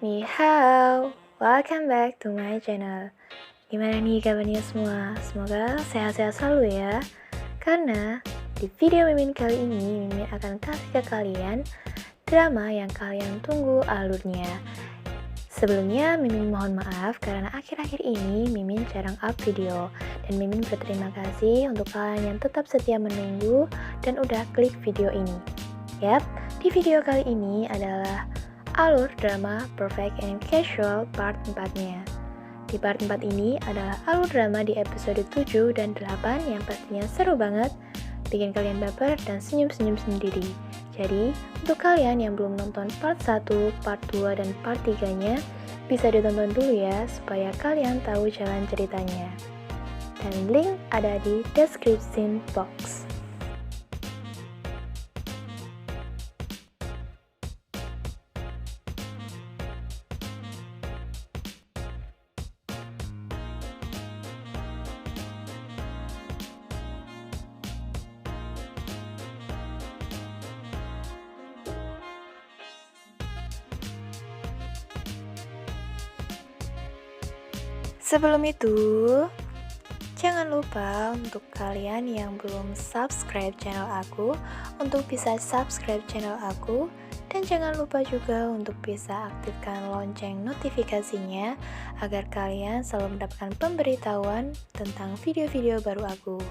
Ni hao, welcome back to my channel. Gimana nih kabarnya semua? Semoga sehat-sehat selalu ya. Karena di video Mimin kali ini, Mimin akan kasih ke kalian drama yang kalian tunggu alurnya. Sebelumnya, Mimin mohon maaf karena akhir-akhir ini Mimin jarang up video. Dan Mimin berterima kasih untuk kalian yang tetap setia menunggu dan udah klik video ini. Yap, di video kali ini adalah alur drama Perfect and Casual part 4-nya. Di part 4 ini adalah alur drama di episode 7 dan 8 yang pastinya seru banget, bikin kalian baper dan senyum-senyum sendiri. Jadi, untuk kalian yang belum nonton part 1, part 2, dan part 3-nya, bisa ditonton dulu ya, supaya kalian tahu jalan ceritanya. Dan link ada di description box. Sebelum itu, jangan lupa untuk kalian yang belum subscribe channel aku untuk bisa subscribe channel aku, dan jangan lupa juga untuk bisa aktifkan lonceng notifikasinya agar kalian selalu mendapatkan pemberitahuan tentang video-video baru aku.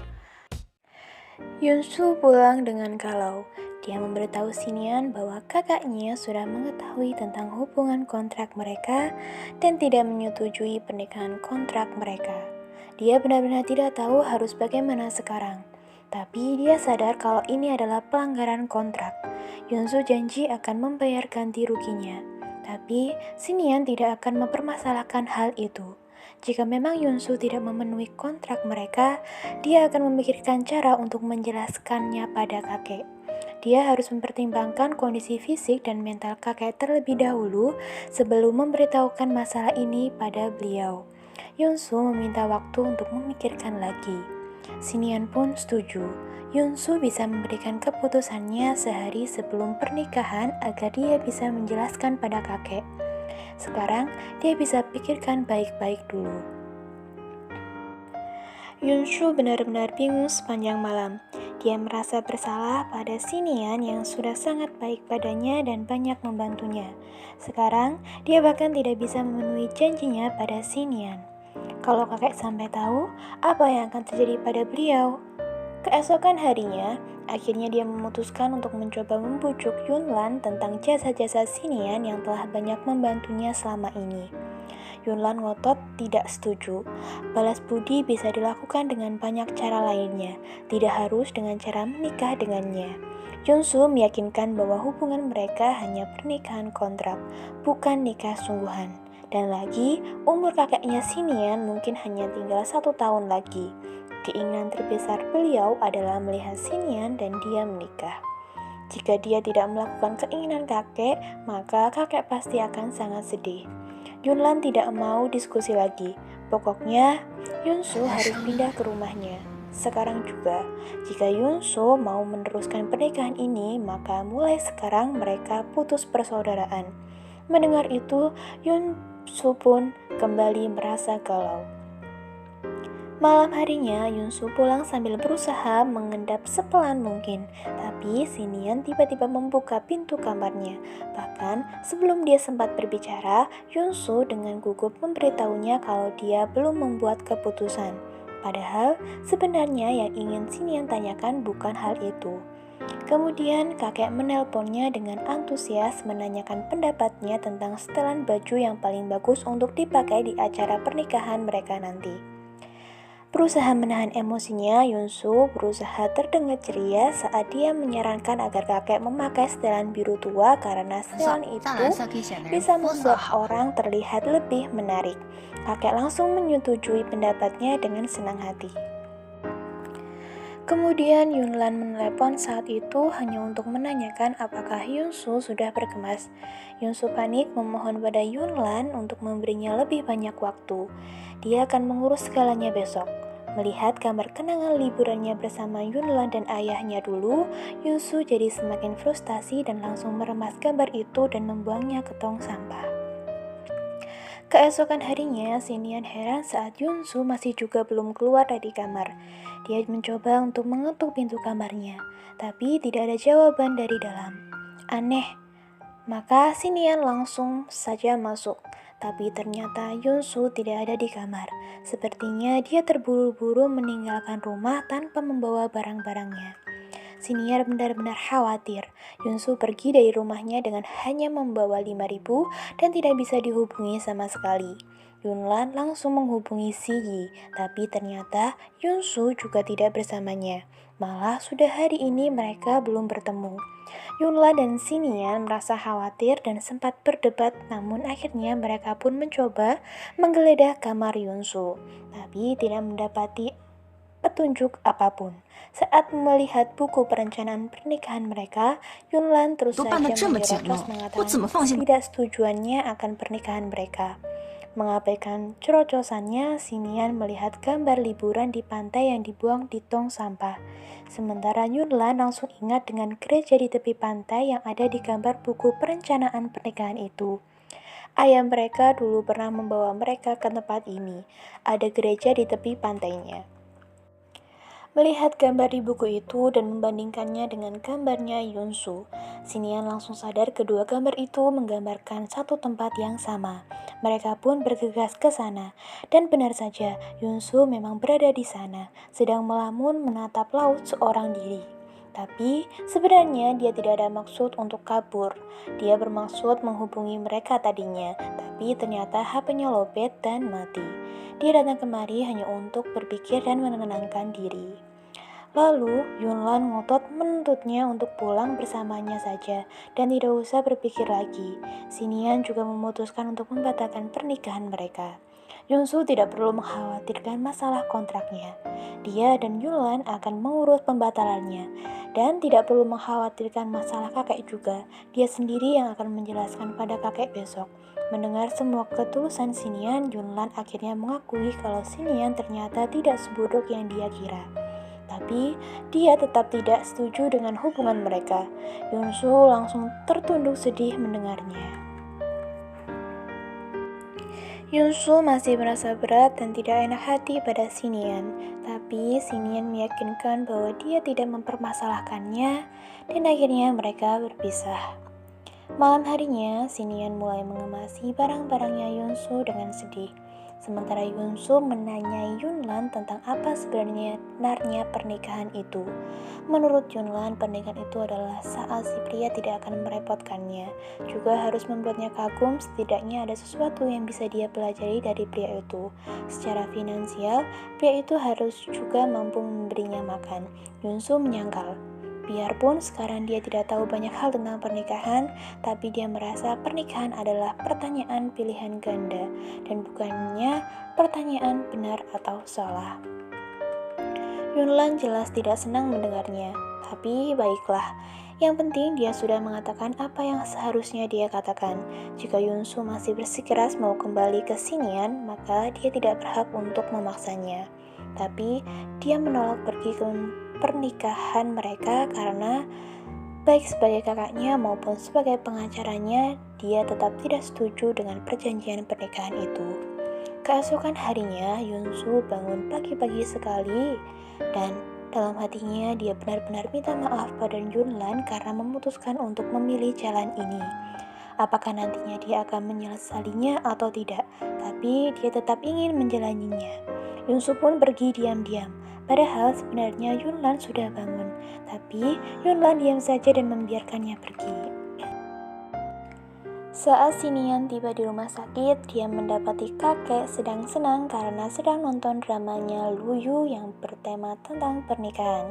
Yunsu pulang dengan galau. Dia memberitahu Xinian bahwa kakaknya sudah mengetahui tentang hubungan kontrak mereka dan tidak menyetujui pernikahan kontrak mereka. Dia benar-benar tidak tahu harus bagaimana sekarang. Tapi dia sadar kalau ini adalah pelanggaran kontrak. Yunsu janji akan membayar ganti ruginya. Tapi Xinian tidak akan mempermasalahkan hal itu. Jika memang Yunsu tidak memenuhi kontrak mereka, dia akan memikirkan cara untuk menjelaskannya pada kakek. Dia harus mempertimbangkan kondisi fisik dan mental kakek terlebih dahulu sebelum memberitahukan masalah ini pada beliau. Yunsu meminta waktu untuk memikirkan lagi. Xinian pun setuju. Yunsu bisa memberikan keputusannya sehari sebelum pernikahan agar dia bisa menjelaskan pada kakek. Sekarang, dia bisa pikirkan baik-baik dulu. Yunsu benar-benar bingung sepanjang malam. Dia merasa bersalah pada Xinian yang sudah sangat baik padanya dan banyak membantunya. Sekarang, dia bahkan tidak bisa memenuhi janjinya pada Xinian. Kalau kakek sampai tahu, apa yang akan terjadi pada beliau? Keesokan harinya, akhirnya dia memutuskan untuk mencoba membujuk Yunlan tentang jasa-jasa Xinian yang telah banyak membantunya selama ini. Yunlan ngotot tidak setuju. Balas budi bisa dilakukan dengan banyak cara lainnya, tidak harus dengan cara menikah dengannya. Yunsu meyakinkan bahwa hubungan mereka hanya pernikahan kontrak, bukan nikah sungguhan. Dan lagi, umur kakeknya Xinian mungkin hanya tinggal 1 tahun lagi. Keinginan terbesar beliau adalah melihat Xinian dan dia menikah. Jika dia tidak melakukan keinginan kakek, maka kakek pasti akan sangat sedih. Yunlan tidak mau diskusi lagi. Pokoknya, Yunsu harus pindah ke rumahnya. Sekarang juga, jika Yunsu mau meneruskan pernikahan ini, maka mulai sekarang mereka putus persaudaraan. Mendengar itu, Yunsu pun kembali merasa galau. Malam harinya, Yunsu pulang sambil berusaha mengendap sepelan mungkin. Tapi Xinian tiba-tiba membuka pintu kamarnya. Bahkan sebelum dia sempat berbicara, Yunsu dengan gugup memberitahunya kalau dia belum membuat keputusan. Padahal sebenarnya yang ingin Xinian tanyakan bukan hal itu. Kemudian kakek menelponnya dengan antusias menanyakan pendapatnya tentang setelan baju yang paling bagus untuk dipakai di acara pernikahan mereka nanti. Berusaha menahan emosinya, Yunsu berusaha terdengar ceria saat dia menyarankan agar kakek memakai setelan biru tua karena setelan itu bisa membuat orang terlihat lebih menarik. Kakek langsung menyetujui pendapatnya dengan senang hati. Kemudian Yunlan menelepon saat itu hanya untuk menanyakan apakah Yunsu sudah berkemas. Yunsu panik memohon pada Yunlan untuk memberinya lebih banyak waktu. Dia akan mengurus segalanya besok. Melihat gambar kenangan liburannya bersama Yunlan dan ayahnya dulu, Yunsu jadi semakin frustasi dan langsung meremas gambar itu dan membuangnya ke tong sampah. Keesokan harinya, Xinian heran saat Yunsu masih juga belum keluar dari kamar. Dia mencoba untuk mengetuk pintu kamarnya, tapi tidak ada jawaban dari dalam. Aneh, maka Xinian langsung saja masuk. Tapi ternyata Yunsu tidak ada di kamar. Sepertinya dia terburu-buru meninggalkan rumah tanpa membawa barang-barangnya. Xinian benar-benar khawatir. Yunsu pergi dari rumahnya dengan hanya membawa 5.000 dan tidak bisa dihubungi sama sekali. Yunlan langsung menghubungi Si Yi, tapi ternyata Yunsu juga tidak bersamanya. Malah sudah hari ini mereka belum bertemu. Yunla dan Xinian merasa khawatir dan sempat berdebat, namun akhirnya mereka pun mencoba menggeledah kamar Yunsu, tapi tidak mendapati petunjuk apapun. Saat melihat buku perencanaan pernikahan mereka, Yunlan terus saja menyerocos mengatakan ketidaksetujuannya akan pernikahan mereka. Mengabaikan cerocosannya, Xinian melihat gambar liburan di pantai yang dibuang di tong sampah. Sementara Yunlan langsung ingat dengan gereja di tepi pantai yang ada di gambar buku perencanaan pernikahan itu. Ayah mereka dulu pernah membawa mereka ke tempat ini. Ada gereja di tepi pantainya. Melihat gambar di buku itu dan membandingkannya dengan gambarnya Yunsu, Xinian langsung sadar kedua gambar itu menggambarkan satu tempat yang sama. Mereka pun bergegas ke sana, dan benar saja Yunsu memang berada di sana, sedang melamun menatap laut seorang diri. Tapi sebenarnya dia tidak ada maksud untuk kabur. Dia bermaksud menghubungi mereka tadinya, tapi ternyata HP-nya lobet dan mati. Dia datang kemari hanya untuk berpikir dan menenangkan diri. Lalu Yunlan ngotot menuntutnya untuk pulang bersamanya saja dan tidak usah berpikir lagi. Xinian juga memutuskan untuk membatalkan pernikahan mereka. Yunsu tidak perlu mengkhawatirkan masalah kontraknya. Dia dan Yunlan akan mengurus pembatalannya dan tidak perlu mengkhawatirkan masalah kakek juga. Dia sendiri yang akan menjelaskan pada kakek besok. Mendengar semua ketulusan Xinian, Yunlan akhirnya mengakui kalau Xinian ternyata tidak seburuk yang dia kira. Tapi dia tetap tidak setuju dengan hubungan mereka. Yunsu langsung tertunduk sedih mendengarnya. Yunsu masih merasa berat dan tidak enak hati pada Xinian, tapi Xinian meyakinkan bahwa dia tidak mempermasalahkannya dan akhirnya mereka berpisah. Malam harinya, Xinian mulai mengemasi barang-barangnya Yunsu dengan sedih. Sementara Yunsu menanyai Yunlan tentang apa sebenarnya pernikahan itu. Menurut Yunlan, pernikahan itu adalah saat si pria tidak akan merepotkannya, juga harus membuatnya kagum, setidaknya ada sesuatu yang bisa dia pelajari dari pria itu. Secara finansial, pria itu harus juga mampu memberinya makan. Yunsu menyangkal. Biarpun sekarang dia tidak tahu banyak hal tentang pernikahan, tapi dia merasa pernikahan adalah pertanyaan pilihan ganda dan bukannya pertanyaan benar atau salah. Yunlan jelas tidak senang mendengarnya, tapi baiklah. Yang penting dia sudah mengatakan apa yang seharusnya dia katakan. Jika Yunsu masih bersikeras mau kembali ke Xinian, maka dia tidak berhak untuk memaksanya. Tapi dia menolak pergi ke pernikahan mereka karena baik sebagai kakaknya maupun sebagai pengacaranya, dia tetap tidak setuju dengan perjanjian pernikahan itu. Keesokan harinya, Yunsu bangun pagi-pagi sekali dan dalam hatinya dia benar-benar minta maaf pada Yunlan karena memutuskan untuk memilih jalan ini. Apakah nantinya dia akan menyesalinya atau tidak, tapi dia tetap ingin menjalaninya. Yunsu pun pergi diam-diam. Padahal sebenarnya Yunlan sudah bangun, tapi Yunlan diam saja dan membiarkannya pergi. Saat Xinian tiba di rumah sakit, dia mendapati kakek sedang senang karena sedang nonton dramanya Lu Yu yang bertema tentang pernikahan.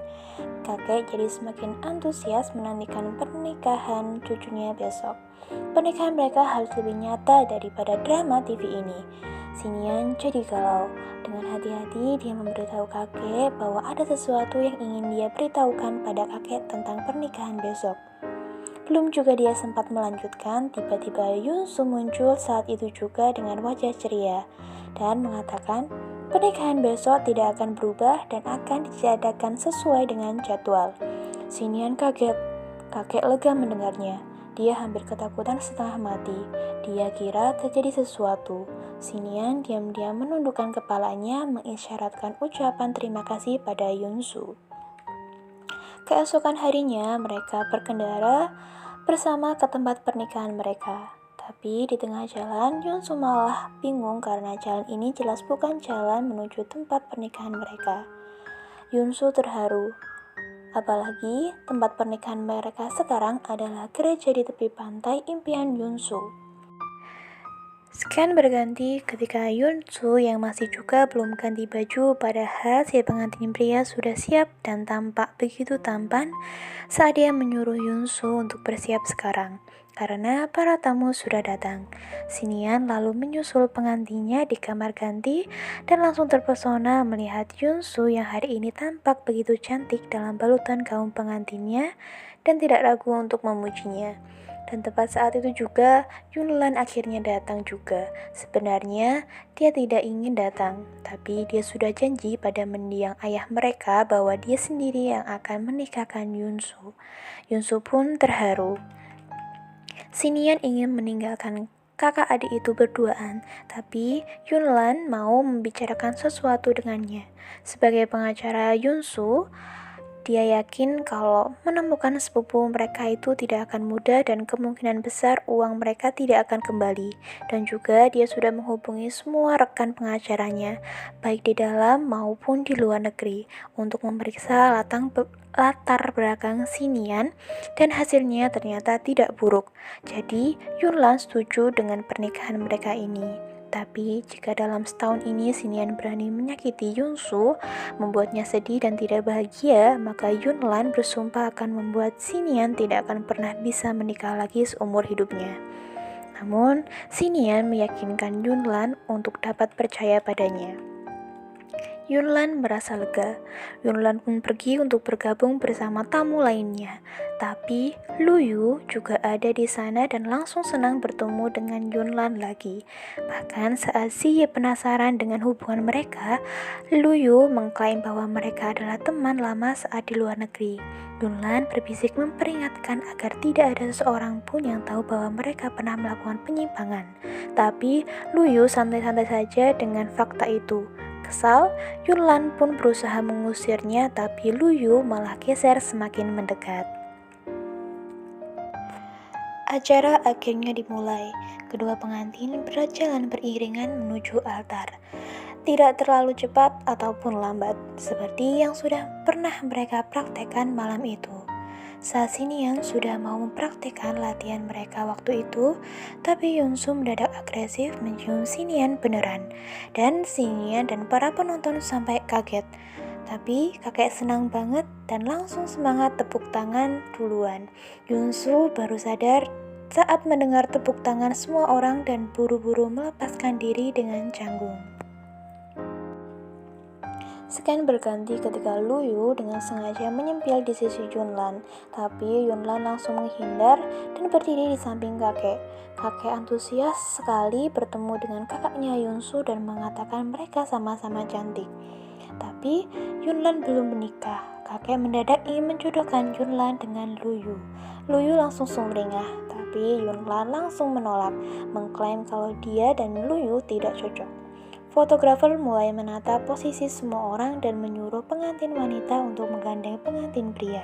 Kakek jadi semakin antusias menantikan pernikahan cucunya besok. Pernikahan mereka harus lebih nyata daripada drama TV ini. Xinian jadi galau. Dengan hati-hati dia memberitahu kakek bahwa ada sesuatu yang ingin dia beritahukan pada kakek tentang pernikahan besok. Belum juga dia sempat melanjutkan, tiba-tiba Yunsu muncul saat itu juga dengan wajah ceria dan mengatakan pernikahan besok tidak akan berubah dan akan diadakan sesuai dengan jadwal. Xinian kaget. Kakek lega mendengarnya. Dia hampir ketakutan setengah mati. Dia kira terjadi sesuatu. Sinian diam-diam menundukkan kepalanya mengisyaratkan ucapan terima kasih pada Yunsu. Keesokan harinya mereka berkendara bersama ke tempat pernikahan mereka. Tapi di tengah jalan, Yunsu malah bingung karena jalan ini jelas bukan jalan menuju tempat pernikahan mereka. Yunsu terharu, apalagi tempat pernikahan mereka sekarang adalah gereja di tepi pantai impian Yunsu. Sekian berganti ketika Yunsu yang masih juga belum ganti baju padahal si pengantin pria sudah siap dan tampak begitu tampan saat dia menyuruh Yunsu untuk bersiap sekarang. Karena para tamu sudah datang, Sinian lalu menyusul pengantinnya di kamar ganti dan langsung terpesona melihat Yunsu yang hari ini tampak begitu cantik dalam balutan gaun pengantinnya dan tidak ragu untuk memujinya. Dan tepat saat itu juga Yunlan akhirnya datang juga. Sebenarnya dia tidak ingin datang, tapi dia sudah janji pada mendiang ayah mereka bahwa dia sendiri yang akan menikahkan Yunsu. Yunsu pun terharu. Sinian ingin meninggalkan kakak adik itu berduaan, tapi Yunlan mau membicarakan sesuatu dengannya. Sebagai pengacara Yunsu, dia yakin kalau menemukan sepupu mereka itu tidak akan mudah dan kemungkinan besar uang mereka tidak akan kembali. Dan juga dia sudah menghubungi semua rekan pengacaranya, baik di dalam maupun di luar negeri, untuk memeriksa latar belakang Sinian dan hasilnya ternyata tidak buruk. Jadi Yunlan setuju dengan pernikahan mereka ini. Tapi jika dalam setahun ini Sinian berani menyakiti Yunsu, membuatnya sedih dan tidak bahagia, maka Yunlan bersumpah akan membuat Sinian tidak akan pernah bisa menikah lagi seumur hidupnya. Namun, Sinian meyakinkan Yunlan untuk dapat percaya padanya. Yunlan merasa lega. Yunlan pun pergi untuk bergabung bersama tamu lainnya. Tapi Luyu juga ada di sana dan langsung senang bertemu dengan Yunlan lagi. Bahkan saat Ziye penasaran dengan hubungan mereka, Luyu mengklaim bahwa mereka adalah teman lama saat di luar negeri. Yunlan berbisik memperingatkan agar tidak ada seorang pun yang tahu bahwa mereka pernah melakukan penyimpangan. Tapi Luyu santai-santai saja dengan fakta itu. Kesal, Yunlan pun berusaha mengusirnya, tapi Luyu malah geser semakin mendekat. Acara akhirnya dimulai. Kedua pengantin berjalan beriringan menuju altar. Tidak terlalu cepat ataupun lambat, seperti yang sudah pernah mereka praktekkan malam itu. Saat Sinian sudah mau mempraktekkan latihan mereka waktu itu, tapi Yunsu mendadak agresif mencium Sinian beneran. Dan Sinian dan para penonton sampai kaget. Tapi kakek senang banget dan langsung semangat tepuk tangan duluan. Yunsu baru sadar saat mendengar tepuk tangan semua orang dan buru-buru melepaskan diri dengan canggung. Sekian berganti ketika Luyu dengan sengaja menyempil di sisi Yunlan, tapi Yunlan langsung menghindar dan berdiri di samping kakek. Kakek antusias sekali bertemu dengan kakaknya Yunsu dan mengatakan mereka sama-sama cantik. Tapi Yunlan belum menikah. Kakek mendadak ingin menjodohkan Yunlan dengan Luyu. Luyu langsung sumringah, tapi Yunlan langsung menolak, mengklaim kalau dia dan Luyu tidak cocok. Fotografer mulai menata posisi semua orang dan menyuruh pengantin wanita untuk menggandeng pengantin pria.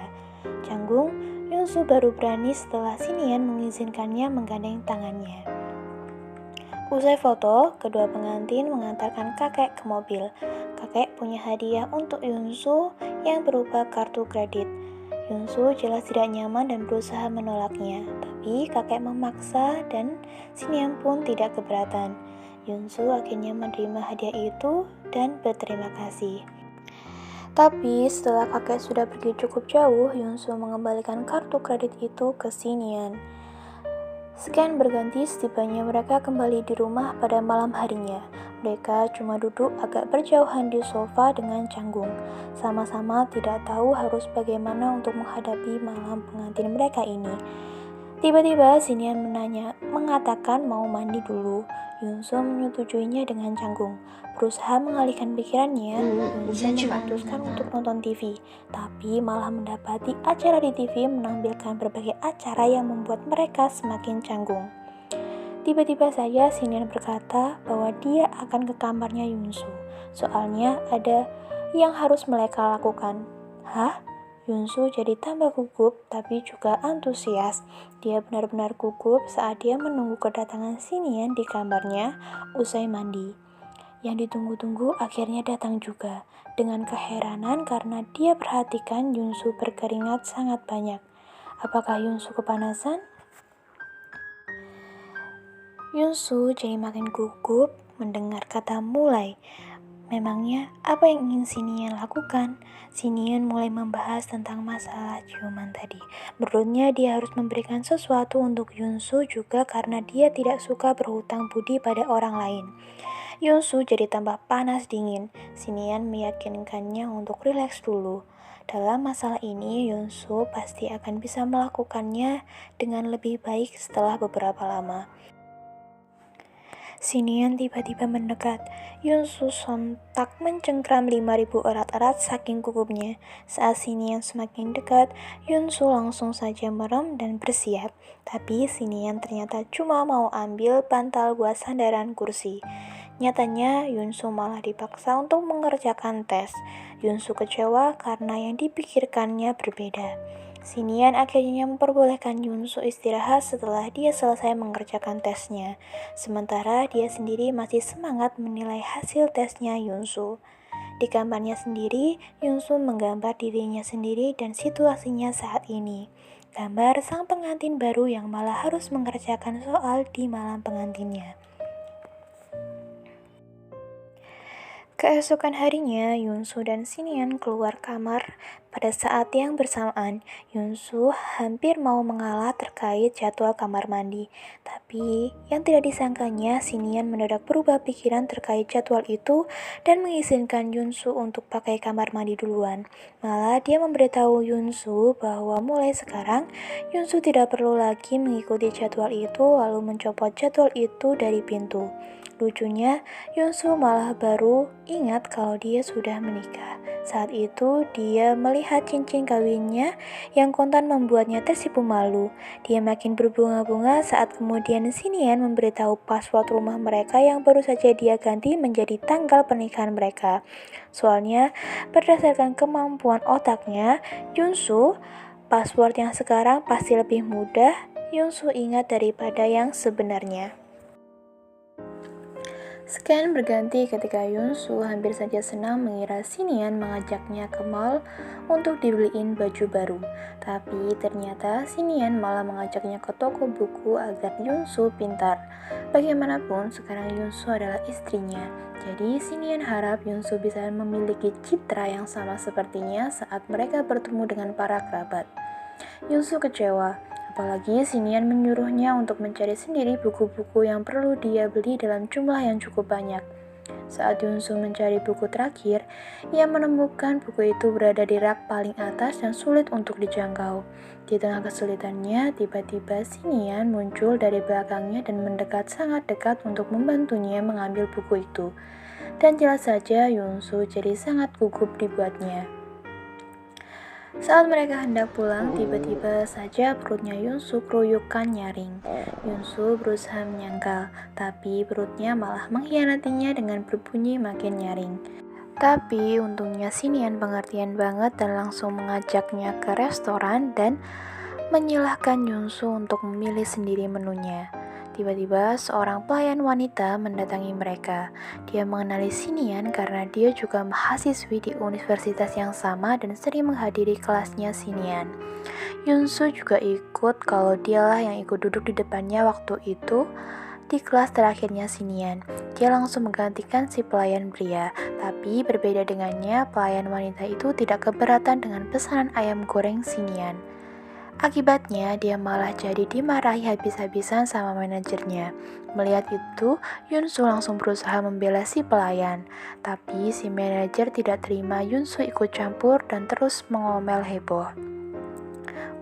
Canggung, Yunsu baru berani setelah Sinian mengizinkannya menggandeng tangannya. Usai foto, kedua pengantin mengantarkan kakek ke mobil. Kakek punya hadiah untuk Yunsu yang berupa kartu kredit. Yunsu jelas tidak nyaman dan berusaha menolaknya, tapi kakek memaksa dan Sinian pun tidak keberatan. Yunsu akhirnya menerima hadiah itu dan berterima kasih. Tapi setelah kakek sudah pergi cukup jauh, Yunsu mengembalikan kartu kredit itu ke Sinian. Sekian berganti setibanya mereka kembali di rumah pada malam harinya. Mereka cuma duduk agak berjauhan di sofa dengan canggung. Sama-sama tidak tahu harus bagaimana untuk menghadapi malam pengantin mereka ini. Tiba-tiba Sinian mengatakan mau mandi dulu. Yunsu menyetujuinya dengan canggung. Berusaha mengalihkan pikirannya, Yunsu memutuskan untuk nonton TV. Tapi malah mendapati acara di TV menampilkan berbagai acara yang membuat mereka semakin canggung. Tiba-tiba saja Sinian berkata bahwa dia akan ke kamarnya Yunsu. Soalnya ada yang harus mereka lakukan. Hah? Yunsu jadi tambah gugup tapi juga antusias. Dia benar-benar gugup saat dia menunggu kedatangan Sinian di kamarnya usai mandi. Yang ditunggu-tunggu akhirnya datang juga. Dengan keheranan karena dia perhatikan Yunsu berkeringat sangat banyak. Apakah Yunsu kepanasan? Yunsu jadi makin gugup mendengar kata mulai. Memangnya apa yang ingin Sinian lakukan? Sinian mulai membahas tentang masalah ciuman tadi. Menurutnya dia harus memberikan sesuatu untuk Yunsu juga karena dia tidak suka berhutang budi pada orang lain. Yunsu jadi tambah panas dingin. Sinian meyakinkannya untuk rileks dulu. Dalam masalah ini, Yunsu pasti akan bisa melakukannya dengan lebih baik setelah beberapa lama. Sinian tiba-tiba mendekat. Yunsu sontak mencengkram 5.000 erat-erat saking gugupnya. Saat Sinian semakin dekat, Yunsu langsung saja merem dan bersiap. Tapi Sinian ternyata cuma mau ambil bantal buat sandaran kursi. Nyatanya Yunsu malah dipaksa untuk mengerjakan tes. Yunsu kecewa karena yang dipikirkannya berbeda. Sinian akhirnya memperbolehkan Yunsu istirahat setelah dia selesai mengerjakan tesnya. Sementara dia sendiri masih semangat menilai hasil tesnya Yunsu. Di kamarnya sendiri, Yunsu menggambar dirinya sendiri dan situasinya saat ini. Gambar sang pengantin baru yang malah harus mengerjakan soal di malam pengantinnya. Keesokan harinya, Yunsu dan Sinian keluar kamar. Pada saat yang bersamaan, Yunsu hampir mau mengalah terkait jadwal kamar mandi. Tapi yang tidak disangkanya, Sinian mendadak berubah pikiran terkait jadwal itu dan mengizinkan Yunsu untuk pakai kamar mandi duluan. Malah dia memberitahu Yunsu bahwa mulai sekarang, Yunsu tidak perlu lagi mengikuti jadwal itu lalu mencopot jadwal itu dari pintu. Lucunya, Yunsu malah baru ingat kalau dia sudah menikah. Saat itu, dia melihat cincin kawinnya yang kontan membuatnya tersipu malu. Dia makin berbunga-bunga saat kemudian Sinian memberitahu password rumah mereka yang baru saja dia ganti menjadi tanggal pernikahan mereka. Soalnya, berdasarkan kemampuan otaknya, Yunsu, password yang sekarang pasti lebih mudah Yunsu ingat daripada yang sebenarnya. Sekian berganti ketika Yunsu hampir saja senang mengira Sinian mengajaknya ke mall untuk dibeliin baju baru. Tapi ternyata Sinian malah mengajaknya ke toko buku agar Yunsu pintar. Bagaimanapun sekarang Yunsu adalah istrinya. Jadi Sinian harap Yunsu bisa memiliki citra yang sama sepertinya saat mereka bertemu dengan para kerabat. Yunsu kecewa. Apalagi Sinian menyuruhnya untuk mencari sendiri buku-buku yang perlu dia beli dalam jumlah yang cukup banyak. Saat Yunsu mencari buku terakhir, ia menemukan buku itu berada di rak paling atas dan sulit untuk dijangkau. Di tengah kesulitannya, tiba-tiba Sinian muncul dari belakangnya dan mendekat sangat dekat untuk membantunya mengambil buku itu. Dan jelas saja Yunsu jadi sangat gugup dibuatnya. Saat mereka hendak pulang, tiba-tiba saja perutnya Yunsu keruyukan nyaring. Yunsu berusaha menyangkal, tapi perutnya malah mengkhianatinya dengan berbunyi makin nyaring. Tapi untungnya Sinian pengertian banget dan langsung mengajaknya ke restoran dan menyilahkan Yunsu untuk memilih sendiri menunya. Tiba-tiba seorang pelayan wanita mendatangi mereka. Dia mengenali Sinian karena dia juga mahasiswi di universitas yang sama dan sering menghadiri kelasnya Sinian. Yunsu juga ikut kalau dialah yang ikut duduk di depannya waktu itu di kelas terakhirnya Sinian. Dia langsung menggantikan si pelayan pria, tapi berbeda dengannya, pelayan wanita itu tidak keberatan dengan pesanan ayam goreng Sinian. Akibatnya, dia malah jadi dimarahi habis-habisan sama manajernya. Melihat itu, Yunsu langsung berusaha membela si pelayan. Tapi si manajer tidak terima Yunsu ikut campur dan terus mengomel heboh.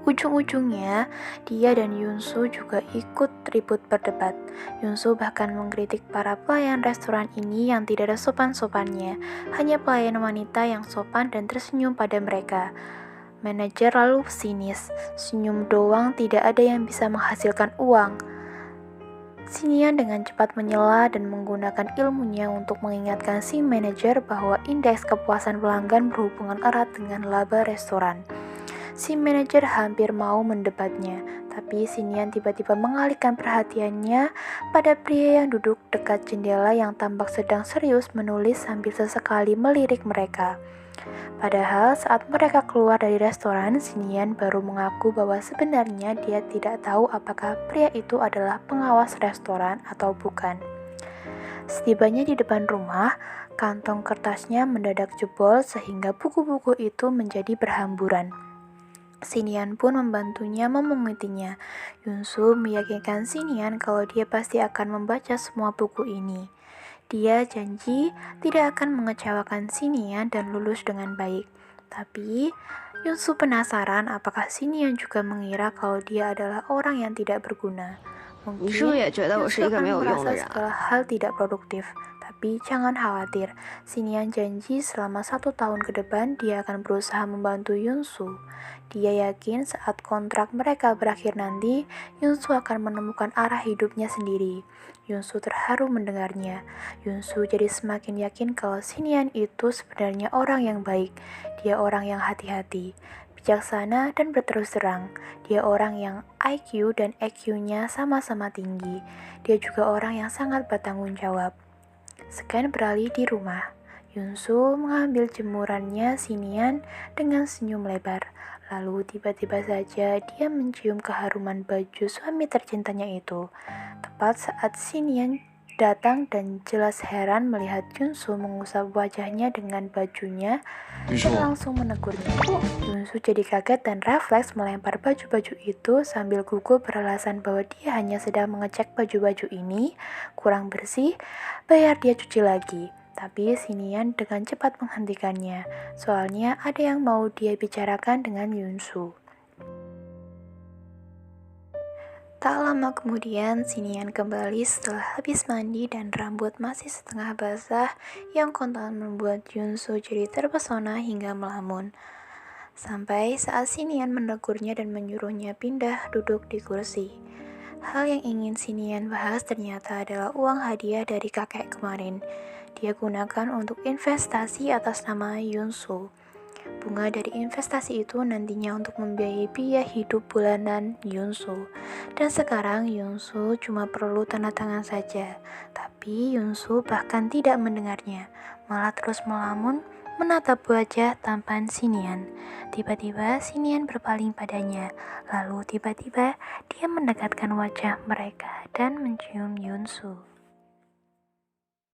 Ujung-ujungnya, dia dan Yunsu juga ikut ribut berdebat. Yunsu bahkan mengkritik para pelayan restoran ini yang tidak ada sopan-sopannya. Hanya pelayan wanita yang sopan dan tersenyum pada mereka. Manajer lalu sinis, senyum doang tidak ada yang bisa menghasilkan uang. Xinian dengan cepat menyela dan menggunakan ilmunya untuk mengingatkan si manajer bahwa indeks kepuasan pelanggan berhubungan erat dengan laba restoran. Si manajer hampir mau mendebatnya, tapi Xinian tiba-tiba mengalihkan perhatiannya pada pria yang duduk dekat jendela yang tampak sedang serius menulis sambil sesekali melirik mereka. Padahal saat mereka keluar dari restoran, Xinian baru mengaku bahwa sebenarnya dia tidak tahu apakah pria itu adalah pengawas restoran atau bukan. Setibanya di depan rumah, kantong kertasnya mendadak jebol sehingga buku-buku itu menjadi berhamburan. Xinian pun membantunya memungutinya. Yunsu meyakinkan Xinian kalau dia pasti akan membaca semua buku ini. Dia janji tidak akan mengecewakan Xinian dan lulus dengan baik. Tapi, Yunsu penasaran apakah Xinian juga mengira kalau dia adalah orang yang tidak berguna. 你是不是 Mungkin 也觉得我是 Yunsu 一个没 akan 有用的 merasa 人啊？ segala hal tidak produktif. Tapi jangan khawatir, Xinian janji selama 1 tahun ke depan dia akan berusaha membantu Yunsu. Dia yakin saat kontrak mereka berakhir nanti, Yunsu akan menemukan arah hidupnya sendiri. Yunsu terharu mendengarnya. Yunsu jadi semakin yakin kalau Xinian itu sebenarnya orang yang baik. Dia orang yang hati-hati, bijaksana dan berterus terang. Dia orang yang IQ dan EQ-nya sama-sama tinggi. Dia juga orang yang sangat bertanggung jawab. Sekian beralih di rumah. Yunsu mengambil jemurannya Xinian dengan senyum lebar. Lalu tiba-tiba saja dia mencium keharuman baju suami tercintanya itu. Tepat saat Xinian datang dan jelas heran melihat Yunsu mengusap wajahnya dengan bajunya dan langsung menegurnya. Yunsu jadi kaget dan refleks melempar baju-baju itu sambil gugup beralasan bahwa dia hanya sedang mengecek baju-baju ini kurang bersih, bayar dia cuci lagi. Tapi Xinian dengan cepat menghentikannya, soalnya ada yang mau dia bicarakan dengan Yunsu. Tak lama kemudian, Xinian kembali setelah habis mandi dan rambut masih setengah basah yang kontan membuat Yunsu jadi terpesona hingga melamun. Sampai saat Xinian menegurnya dan menyuruhnya pindah duduk di kursi. Hal yang ingin Xinian bahas ternyata adalah uang hadiah dari kakek kemarin. Dia gunakan untuk investasi atas nama Yunsu. Bunga dari investasi itu nantinya untuk membiayai biaya hidup bulanan Yunsu. Dan sekarang Yunsu cuma perlu tanda tangan saja. Tapi Yunsu bahkan tidak mendengarnya, malah terus melamun menatap wajah tampan Xinian. Tiba-tiba Xinian berpaling padanya, lalu tiba-tiba dia mendekatkan wajah mereka dan mencium Yunsu.